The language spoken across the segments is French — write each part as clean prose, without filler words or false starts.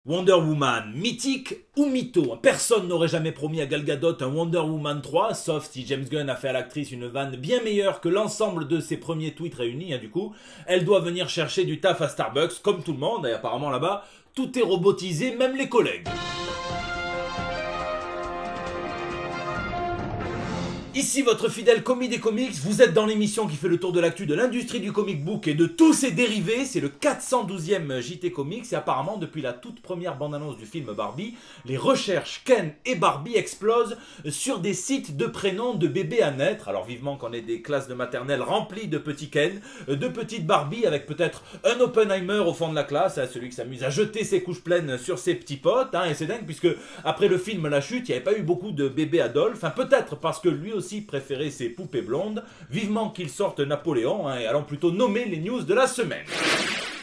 Wonder Woman, mythique ou mytho? Personne n'aurait jamais promis à Gal Gadot un Wonder Woman 3, sauf si James Gunn a fait à l'actrice une vanne bien meilleure que l'ensemble de ses premiers tweets réunis, du coup. Elle doit venir chercher du taf à Starbucks, comme tout le monde, et apparemment là-bas, tout est robotisé, même les collègues. Ici votre fidèle commis des comics, vous êtes dans l'émission qui fait le tour de l'actu de l'industrie du comic book et de tous ses dérivés, c'est le 412e JT Comics et apparemment depuis la toute première bande-annonce du film Barbie, les recherches Ken et Barbie explosent sur des sites de prénoms de bébés à naître, alors vivement qu'on ait des classes de maternelle remplies de petits Ken, de petites Barbie avec peut-être un Oppenheimer au fond de la classe, celui qui s'amuse à jeter ses couches pleines sur ses petits potes, et c'est dingue puisque après le film La Chute, il n'y avait pas eu beaucoup de bébés Adolphe, peut-être parce que lui aussi préférait ses poupées blondes, vivement qu'il sorte Napoléon, et allons plutôt nommer les news de la semaine.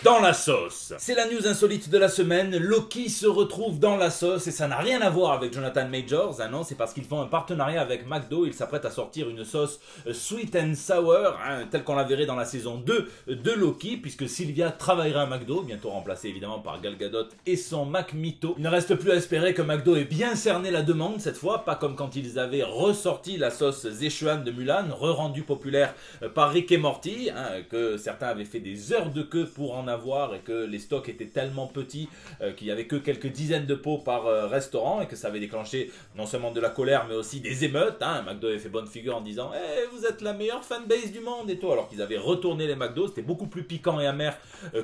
Dans la sauce. C'est la news insolite de la semaine, Loki se retrouve dans la sauce et ça n'a rien à voir avec Jonathan Majors, non, c'est parce qu'ils font un partenariat avec McDo, ils s'apprêtent à sortir une sauce sweet and sour, telle qu'on la verrait dans la saison 2 de Loki, puisque Sylvia travaillera à McDo, bientôt remplacée évidemment par Gal Gadot et son McMito. Il ne reste plus à espérer que McDo ait bien cerné la demande cette fois, pas comme quand ils avaient ressorti la sauce Szechuan de Mulan, re-rendue populaire par Rick et Morty, que certains avaient fait des heures de queue pour en avoir et que les stocks étaient tellement petits qu'il n'y avait que quelques dizaines de pots par restaurant et que ça avait déclenché non seulement de la colère mais aussi des émeutes. McDo avait fait bonne figure en disant vous êtes la meilleure fanbase du monde et tout, alors qu'ils avaient retourné les McDo, c'était beaucoup plus piquant et amer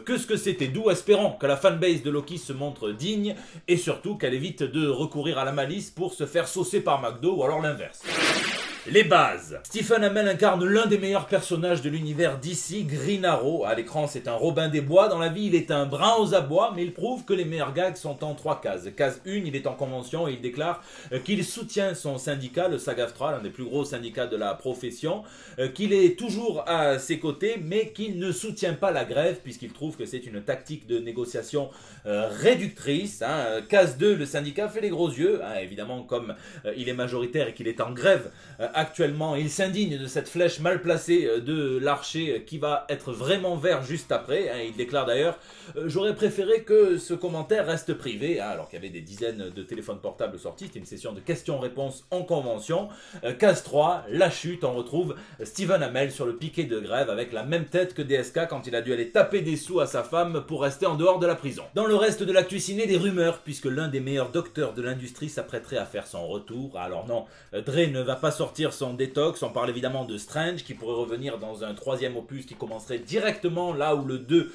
que ce que c'était, d'où espérons que la fanbase de Loki se montre digne et surtout qu'elle évite de recourir à la malice pour se faire saucer par McDo ou alors l'inverse. Les bases. Stephen Amell incarne l'un des meilleurs personnages de l'univers d'ici, Green Arrow. À l'écran, c'est un Robin des Bois. Dans la vie, il est un brin aux abois, mais il prouve que les meilleurs gags sont en 3 cases. Case 1, il est en convention et il déclare qu'il soutient son syndicat, le SAG-AFTRA, l'un des plus gros syndicats de la profession, qu'il est toujours à ses côtés, mais qu'il ne soutient pas la grève, puisqu'il trouve que c'est une tactique de négociation réductrice. Case 2, le syndicat fait les gros yeux. Évidemment, comme il est majoritaire et qu'il est en grève, actuellement, il s'indigne de cette flèche mal placée de l'archer qui va être vraiment vert juste après. Il déclare d'ailleurs « J'aurais préféré que ce commentaire reste privé », alors qu'il y avait des dizaines de téléphones portables sortis. C'était une session de questions-réponses en convention. Case 3, La Chute, on retrouve Stephen Amell sur le piquet de grève avec la même tête que DSK quand il a dû aller taper des sous à sa femme pour rester en dehors de la prison. Dans le reste de l'actu ciné, des rumeurs, puisque l'un des meilleurs docteurs de l'industrie s'apprêterait à faire son retour. Alors non, Dre ne va pas sortir son détox, on parle évidemment de Strange qui pourrait revenir dans un 3e opus qui commencerait directement là où le 2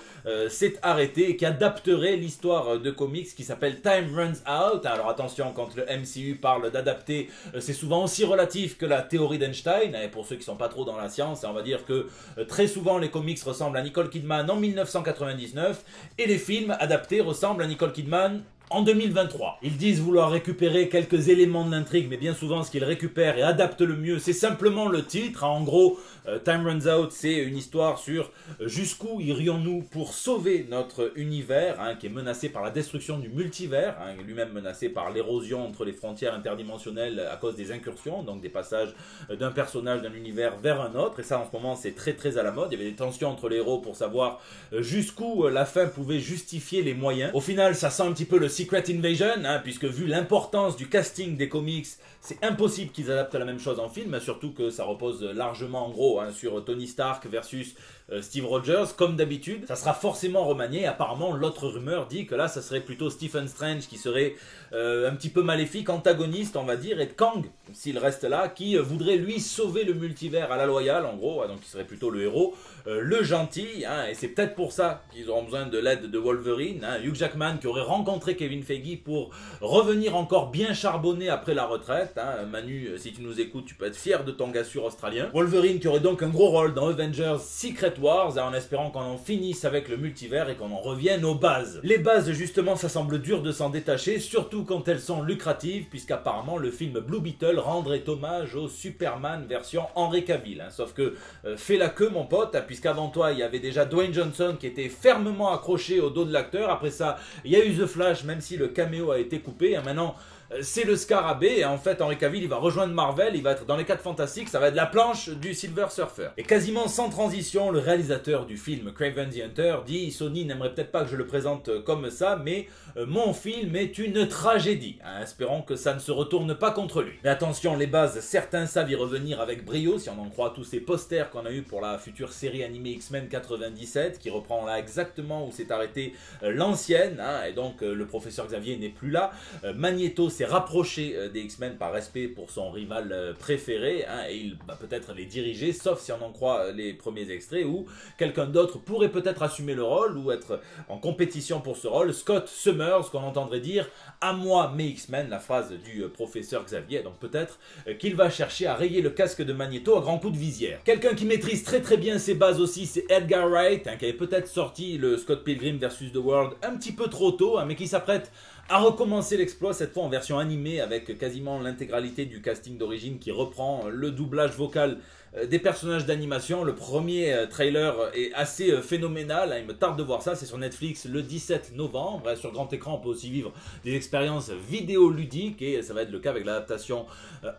s'est arrêté et qui adapterait l'histoire de comics qui s'appelle Time Runs Out. Alors attention, quand le MCU parle d'adapter, c'est souvent aussi relatif que la théorie d'Einstein, et pour ceux qui sont pas trop dans la science, on va dire que très souvent les comics ressemblent à Nicole Kidman en 1999 et les films adaptés ressemblent à Nicole Kidman en 2023. Ils disent vouloir récupérer quelques éléments de l'intrigue, mais bien souvent ce qu'ils récupèrent et adaptent le mieux, c'est simplement le titre. En gros, Time Runs Out, c'est une histoire sur jusqu'où irions-nous pour sauver notre univers, qui est menacé par la destruction du multivers, lui-même menacé par l'érosion entre les frontières interdimensionnelles à cause des incursions, donc des passages d'un personnage d'un univers vers un autre, et ça en ce moment c'est très très à la mode. Il y avait des tensions entre les héros pour savoir jusqu'où la fin pouvait justifier les moyens. Au final, ça sent un petit peu le Secret Invasion, puisque vu l'importance du casting des comics, c'est impossible qu'ils adaptent la même chose en film, surtout que ça repose largement en gros sur Tony Stark versus Steve Rogers, comme d'habitude. Ça sera forcément remanié. Apparemment, l'autre rumeur dit que là, ça serait plutôt Stephen Strange qui serait un petit peu maléfique, antagoniste, on va dire, et Kang, s'il reste là, qui voudrait lui sauver le multivers à la loyale, en gros, donc il serait plutôt le héros, le gentil, et c'est peut-être pour ça qu'ils auront besoin de l'aide de Wolverine, Hugh Jackman qui aurait rencontré Kevin Feige pour revenir encore bien charbonné après la retraite. Manu, si tu nous écoutes, tu peux être fier de ton gars sûr australien. Wolverine qui aurait donc un gros rôle dans Avengers Secret Wars, en espérant qu'on en finisse avec le multivers et qu'on en revienne aux bases. Les bases, justement, ça semble dur de s'en détacher, surtout quand elles sont lucratives, puisqu'apparemment le film Blue Beetle rendrait hommage au Superman version Henry Cavill. Sauf que fais la queue, mon pote, puisqu'avant toi, il y avait déjà Dwayne Johnson qui était fermement accroché au dos de l'acteur. Après ça, il y a eu The Flash, même si le caméo a été coupé. Maintenant, c'est le Scarabée, et en fait Henry Cavill il va rejoindre Marvel, il va être dans les 4 Fantastiques, ça va être la planche du Silver Surfer. Et quasiment sans transition, le réalisateur du film Kraven the Hunter dit: Sony n'aimerait peut-être pas que je le présente comme ça, mais mon film est une tragédie, hein, espérons que ça ne se retourne pas contre lui. Mais attention, les bases, certains savent y revenir avec brio, si on en croit tous ces posters qu'on a eu pour la future série animée X-Men 97, qui reprend là exactement où s'est arrêtée l'ancienne, hein, et donc le professeur Xavier n'est plus là. Magneto s'est rapproché des X-Men par respect pour son rival préféré, hein, et il va peut-être les diriger, sauf si on en croit les premiers extraits, où quelqu'un d'autre pourrait peut-être assumer le rôle, ou être en compétition pour ce rôle. Scott Summers, qu'on entendrait dire « à moi mes X-Men », la phrase du professeur Xavier, donc peut-être qu'il va chercher à rayer le casque de Magneto à grands coups de visière. Quelqu'un qui maîtrise très bien ses bases aussi, c'est Edgar Wright, hein, qui avait peut-être sorti le Scott Pilgrim vs. The World un petit peu trop tôt, hein, mais qui s'apprête à recommencer l'exploit, cette fois en version animée, avec quasiment l'intégralité du casting d'origine qui reprend le doublage vocal des personnages d'animation. Le premier trailer est assez phénoménal, hein, il me tarde de voir ça, c'est sur Netflix le 17 novembre. Sur grand écran, on peut aussi vivre des expériences vidéoludiques, et ça va être le cas avec l'adaptation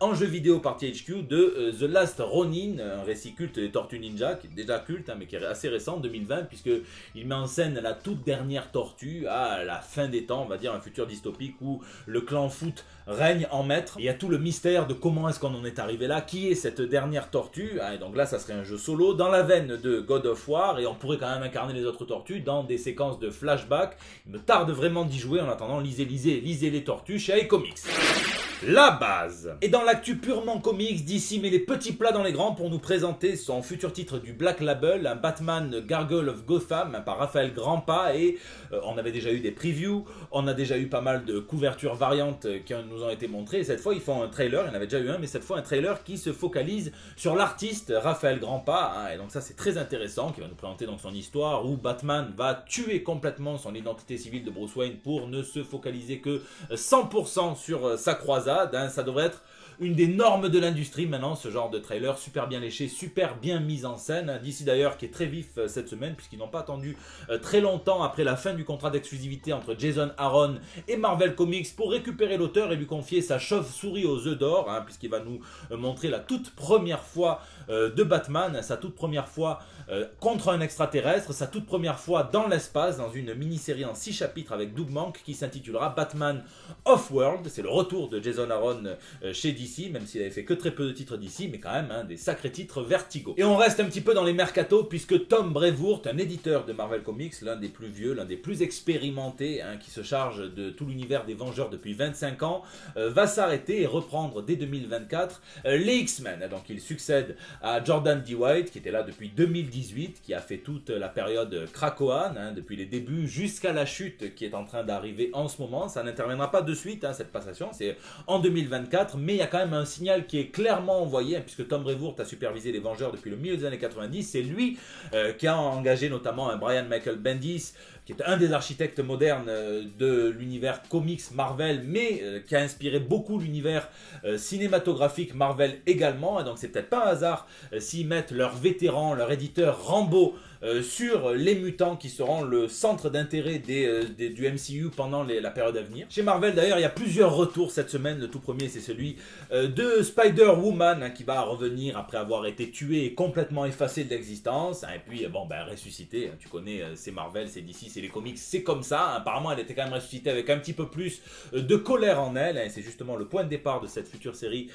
en jeu vidéo par THQ de The Last Ronin, un récit culte des Tortues Ninja, qui est déjà culte, hein, mais qui est assez récent, 2020, puisqu'il met en scène la toute dernière tortue à la fin des temps, on va dire un futur dystopique où le clan Foot règne en maître. Il y a tout le mystère de comment est-ce qu'on en est arrivé là, qui est cette dernière tortue, hein, et donc là ça serait un jeu solo dans la veine de God of War, et on pourrait quand même incarner les autres tortues dans des séquences de flashback. Il me tarde vraiment d'y jouer. En attendant, lisez les tortues chez iComics. La base. Et dans l'actu purement comics, DC met les petits plats dans les grands pour nous présenter son futur titre du Black Label, un Batman Gargoyle of Gotham, hein, par Raphaël Grandpa, et on avait déjà eu des previews, on a déjà eu pas mal de couvertures variantes qui nous ont été montrées, et cette fois ils font un trailer, il y en avait déjà eu un, mais cette fois un trailer qui se focalise sur l'artiste Raphaël Grandpa, hein, et donc ça c'est très intéressant, qui va nous présenter donc son histoire, où Batman va tuer complètement son identité civile de Bruce Wayne pour ne se focaliser que 100% sur sa croisade. Ça devrait être une des normes de l'industrie maintenant, ce genre de trailer super bien léché, super bien mis en scène. DC d'ailleurs qui est très vif cette semaine, puisqu'ils n'ont pas attendu très longtemps après la fin du contrat d'exclusivité entre Jason Aaron et Marvel Comics pour récupérer l'auteur et lui confier sa chauve-souris aux œufs d'or, hein, puisqu'il va nous montrer la toute première fois de Batman, sa toute première fois contre un extraterrestre, sa toute première fois dans l'espace, dans une mini-série en 6 chapitres avec Doug Mahnke qui s'intitulera Batman Off-World. C'est le retour de Jason Aaron chez DC, même s'il avait fait que très peu de titres d'ici, mais quand même hein, des sacrés titres Vertigo. Et on reste un petit peu dans les mercatos, puisque Tom Brevoort, un éditeur de Marvel Comics, l'un des plus vieux, l'un des plus expérimentés, hein, qui se charge de tout l'univers des Vengeurs depuis 25 ans, va s'arrêter et reprendre dès 2024 les X-Men. Donc il succède à Jordan D. White, qui était là depuis 2018, qui a fait toute la période Krakoan, hein, depuis les débuts jusqu'à la chute qui est en train d'arriver en ce moment. Ça n'interviendra pas de suite, hein, cette passation, c'est en 2024, mais il y a quand même un signal qui est clairement envoyé, hein, puisque Tom Brevoort a supervisé les Vengeurs depuis le milieu des années 90, c'est lui qui a engagé notamment un Brian Michael Bendis, qui est un des architectes modernes de l'univers comics Marvel, mais qui a inspiré beaucoup l'univers cinématographique Marvel également, et donc c'est peut-être pas un hasard s'ils mettent leur vétéran, leur éditeur Rambo sur les mutants qui seront le centre d'intérêt du MCU pendant la période à venir. Chez Marvel d'ailleurs il y a plusieurs retours cette semaine. Le tout premier c'est celui de Spider-Woman, hein, qui va revenir après avoir été tué et complètement effacé de l'existence, hein, et puis bon ben ressuscité, hein, tu connais, c'est Marvel, c'est DC, c'est les comics, c'est comme ça, hein. Apparemment elle était quand même ressuscitée avec un petit peu plus de colère en elle, hein, et c'est justement le point de départ de cette future série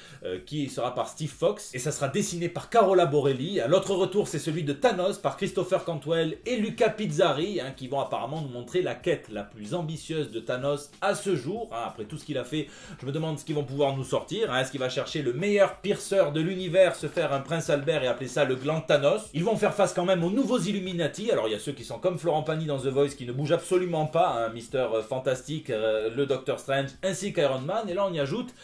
qui sera par Steve Fox, et ça sera dessiné par Carola Borelli. L'autre retour c'est celui de Thanos par Christopher Cantwell et Luca Pizzari, hein, qui vont apparemment nous montrer la quête la plus ambitieuse de Thanos à ce jour, hein. Après tout ce qu'il a fait, je me demande ce qu'ils vont pouvoir nous sortir, hein. Est-ce qu'il va chercher le meilleur pierceur de l'univers, se faire un Prince Albert et appeler ça le gland Thanos? Ils vont faire face quand même aux nouveaux Illuminati. Alors il y a ceux qui sont comme Florent Pagny dans The Voice qui ne bougent absolument pas, hein, Mister Fantastique, le Doctor Strange ainsi qu'Iron Man, et là on y ajoute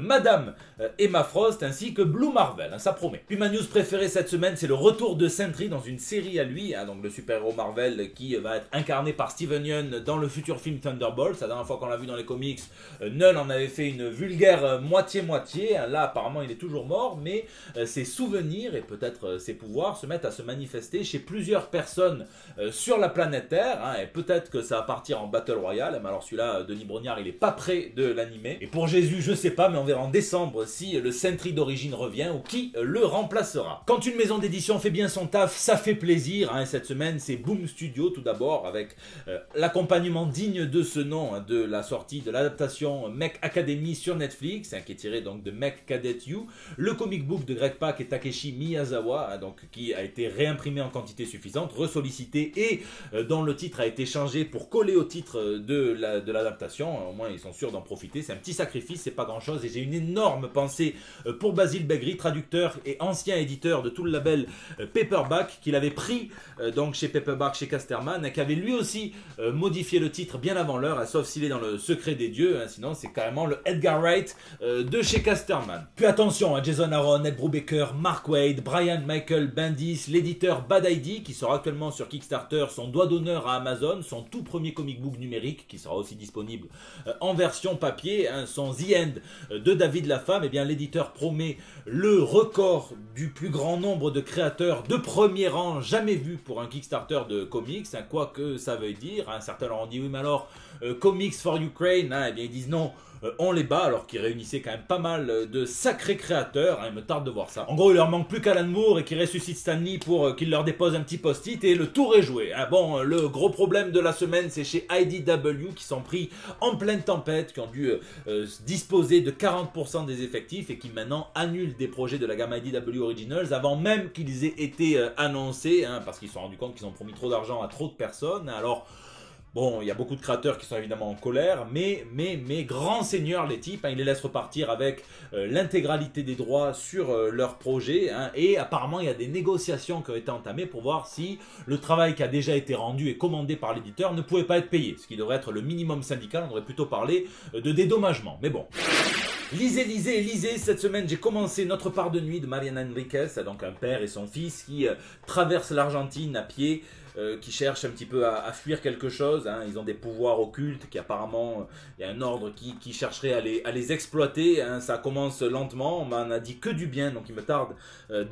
Madame Emma Frost ainsi que Blue Marvel, hein, ça promet. Puis ma news préférée cette semaine c'est le retour de Sentry dans une série à lui, lui, hein, donc le super-héros Marvel qui va être incarné par Steven Yeun dans le futur film Thunderbolts. La dernière fois qu'on l'a vu dans les comics, Nunn en avait fait une vulgaire moitié-moitié. Là, apparemment, il est toujours mort, mais ses souvenirs et peut-être ses pouvoirs se mettent à se manifester chez plusieurs personnes sur la planète Terre. Hein, et peut-être que ça va partir en Battle Royale. Mais alors celui-là, Denis Brognard, il est pas prêt de l'animer. Et pour Jésus, je sais pas, mais on verra en décembre si le Sentry d'origine revient ou qui le remplacera. Quand une maison d'édition fait bien son taf, ça fait plaisir. Hein, cette semaine, c'est Boom Studio tout d'abord, avec l'accompagnement digne de ce nom, hein, de la sortie de l'adaptation Mech Academy sur Netflix, hein, qui est tiré donc de Mech Cadet You, le comic book de Greg Pak et Takeshi Miyazawa, hein, donc, qui a été réimprimé en quantité suffisante, ressollicité et dont le titre a été changé pour coller au titre de l'adaptation. Au moins, ils sont sûrs d'en profiter. C'est un petit sacrifice, c'est pas grand-chose. Et j'ai une énorme pensée pour Basile Begri, traducteur et ancien éditeur de tout le label Paperback, qu'il avait pris donc chez Paperback, chez Casterman, qui avait lui aussi modifié le titre bien avant l'heure, hein, sauf s'il est dans le secret des dieux, hein, sinon c'est carrément le Edgar Wright de chez Casterman. Puis attention, hein, Jason Aaron, Ed Brubaker, Mark Waid, Brian Michael Bendis, l'éditeur Bad ID, qui sera actuellement sur Kickstarter, son doigt d'honneur à Amazon, son tout premier comic book numérique, qui sera aussi disponible en version papier, hein, son The End de David Lafame. Et bien l'éditeur promet le record du plus grand nombre de créateurs de premier rang jamais vu pour un Kickstarter de comics, hein, quoi que ça veuille dire. Hein. Certains leur ont dit oui, mais alors Comics for Ukraine, hein, et bien ils disent non. On les bat, alors qu'ils réunissaient quand même pas mal de sacrés créateurs, hein, il me tarde de voir ça. En gros, il leur manque plus qu'Alan Moore et qui ressuscite Stan Lee pour qu'il leur dépose un petit post-it et le tour est joué. Hein. Bon, le gros problème de la semaine, c'est chez IDW qui sont pris en pleine tempête, qui ont dû disposer de 40% des effectifs et qui maintenant annulent des projets de la gamme IDW Originals avant même qu'ils aient été annoncés, hein, parce qu'ils se sont rendus compte qu'ils ont promis trop d'argent à trop de personnes. Alors, bon, il y a beaucoup de créateurs qui sont évidemment en colère, mais grands seigneurs les types, hein, ils les laissent repartir avec l'intégralité des droits sur leur projet, hein, et apparemment il y a des négociations qui ont été entamées pour voir si le travail qui a déjà été rendu et commandé par l'éditeur ne pouvait pas être payé, ce qui devrait être le minimum syndical. On devrait plutôt parler de dédommagement, mais bon. Lisez, cette semaine j'ai commencé Notre part de nuit de Mariana Enriquez, donc un père et son fils qui traversent l'Argentine à pied, qui cherchent un petit peu à fuir quelque chose, hein. Ils ont des pouvoirs occultes qui apparemment, il y a un ordre qui chercherait à les exploiter, hein. Ça commence lentement, on m'en a dit que du bien, donc il me tarde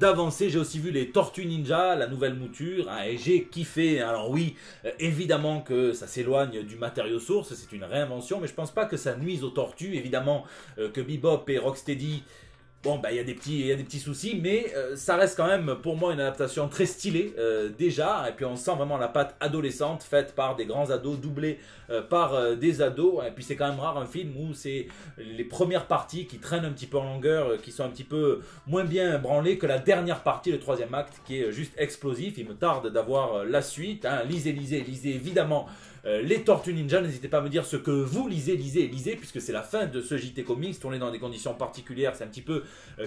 d'avancer. J'ai aussi vu les Tortues Ninja, la nouvelle mouture, hein, et j'ai kiffé. Alors oui, évidemment que ça s'éloigne du matériau source, c'est une réinvention, mais je pense pas que ça nuise aux tortues. Évidemment que Bebop et Rocksteady, bon, bah, il y a des petits soucis, mais ça reste quand même pour moi une adaptation très stylée déjà. Et puis on sent vraiment la patte adolescente faite par des grands ados, doublée par des ados. Et puis c'est quand même rare un film où c'est les premières parties qui traînent un petit peu en longueur, qui sont un petit peu moins bien branlées que la dernière partie, le troisième acte, qui est juste explosif. Il me tarde d'avoir la suite. Hein. Lisez évidemment les Tortues Ninja. N'hésitez pas à me dire ce que vous lisez, puisque c'est la fin de ce JT Comics, tourné dans des conditions particulières. C'est un petit peu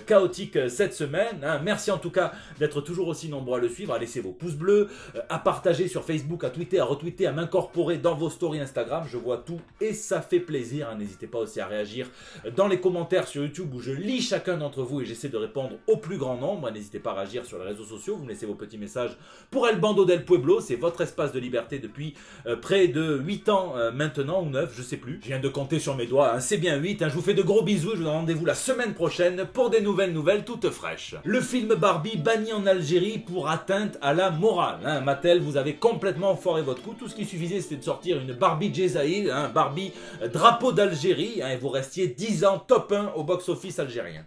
chaotique cette semaine. Hein. Merci en tout cas d'être toujours aussi nombreux à le suivre, à laisser vos pouces bleus, à partager sur Facebook, à tweeter, à retweeter, à m'incorporer dans vos stories Instagram. Je vois tout et ça fait plaisir. Hein. N'hésitez pas aussi à réagir dans les commentaires sur YouTube où je lis chacun d'entre vous et j'essaie de répondre au plus grand nombre. N'hésitez pas à réagir sur les réseaux sociaux. Vous me laissez vos petits messages pour El Bando del Pueblo. C'est votre espace de liberté depuis près de 8 ans maintenant, ou 9, je sais plus. Je viens de compter sur mes doigts, hein. C'est bien 8. Hein. Je vous fais de gros bisous. Je vous donne rendez-vous la semaine prochaine pour des nouvelles toutes fraîches. Le film Barbie banni en Algérie pour atteinte à la morale. Hein. Mattel, vous avez complètement foiré votre coup. Tout ce qui suffisait, c'était de sortir une Barbie Jezaïd, hein, Barbie drapeau d'Algérie, hein, et vous restiez 10 ans top 1 au box-office algérien.